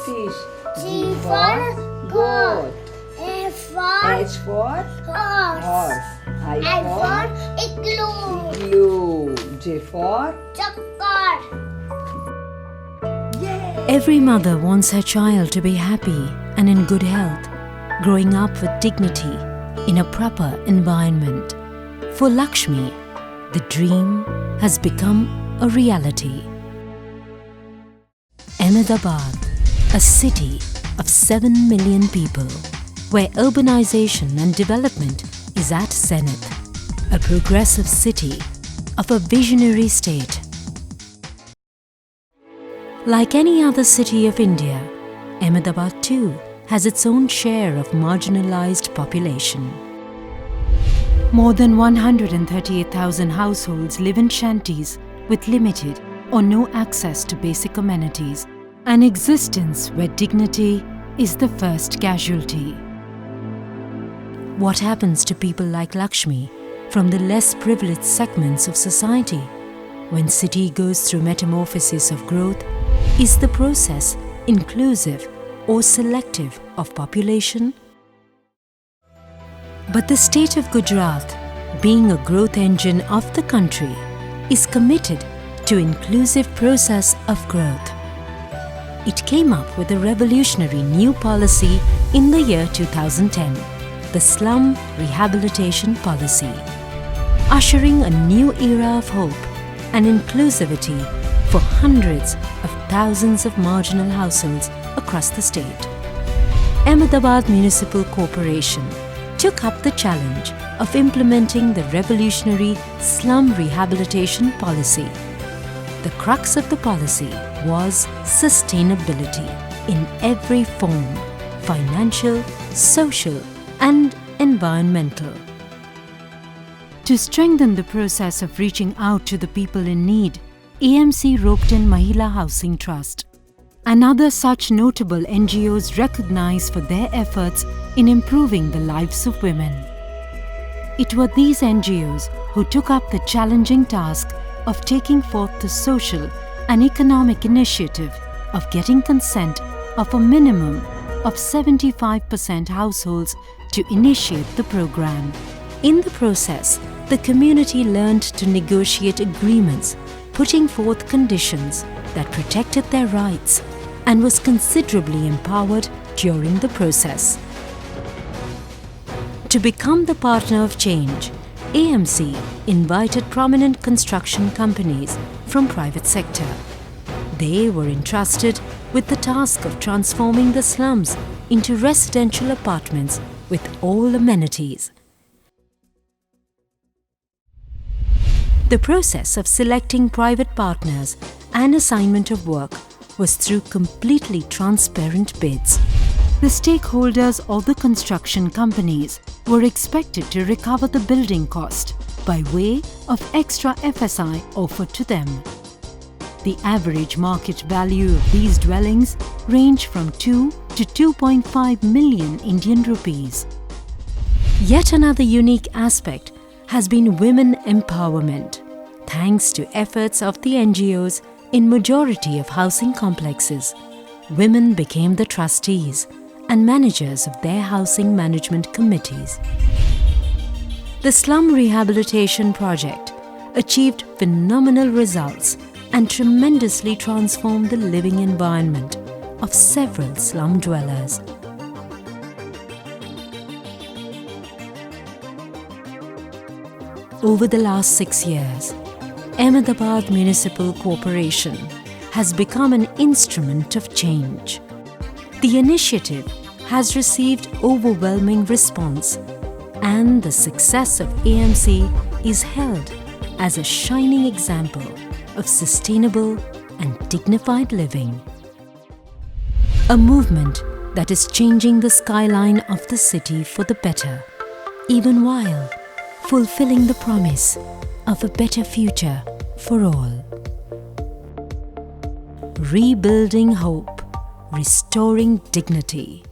fish. G for goat. H for horse. I for igloo. igloo. J for Chakar. Every mother wants her child to be happy and in good health, growing up with dignity in a proper environment. For Lakshmi, the dream has become a reality. Ahmedabad, a city of 7 million people, where urbanization and development is at zenith, a progressive city of a visionary state. Like any other city of India, Ahmedabad too has its own share of marginalized population. More than 138,000 households live in shanties with limited or no access to basic amenities, an existence where dignity is the first casualty. What happens to people like Lakshmi from the less privileged segments of society when city goes through metamorphosis of growth? Is the process inclusive or selective of population? But the state of Gujarat, being a growth engine of the country, is committed to inclusive process of growth. It came up with a revolutionary new policy in the year 2010, the Slum Rehabilitation Policy, ushering a new era of hope and inclusivity for hundreds of thousands of marginal households across the state. Ahmedabad Municipal Corporation took up the challenge of implementing the revolutionary slum rehabilitation policy. The crux of the policy was sustainability in every form: financial, social, and environmental. To strengthen the process of reaching out to the people in need, AMC roped in Mahila Housing Trust and other such notable NGOs recognized for their efforts in improving the lives of women. It were these NGOs who took up the challenging task of taking forth the social and economic initiative of getting consent of a minimum of 75% households to initiate the program. In the process, the community learned to negotiate agreements, putting forth conditions that protected their rights, and was considerably empowered during the process. To become the partner of change, AMC invited prominent construction companies from private sector. They were entrusted with the task of transforming the slums into residential apartments with all amenities. The process of selecting private partners and assignment of work was through completely transparent bids. The stakeholders of the construction companies were expected to recover the building cost by way of extra FSI offered to them. The average market value of these dwellings ranged from 2 to 2.5 million Indian rupees. Yet another unique aspect has been women empowerment. Thanks to efforts of the NGOs in majority of housing complexes, women became the trustees and managers of their housing management committees. The Slum Rehabilitation Project achieved phenomenal results and tremendously transformed the living environment of several slum dwellers. Over the last 6 years, Ahmedabad Municipal Corporation has become an instrument of change. The initiative has received overwhelming response, and the success of AMC is held as a shining example of sustainable and dignified living. A movement that is changing the skyline of the city for the better, even while fulfilling the promise of a better future for all. Rebuilding hope, restoring dignity.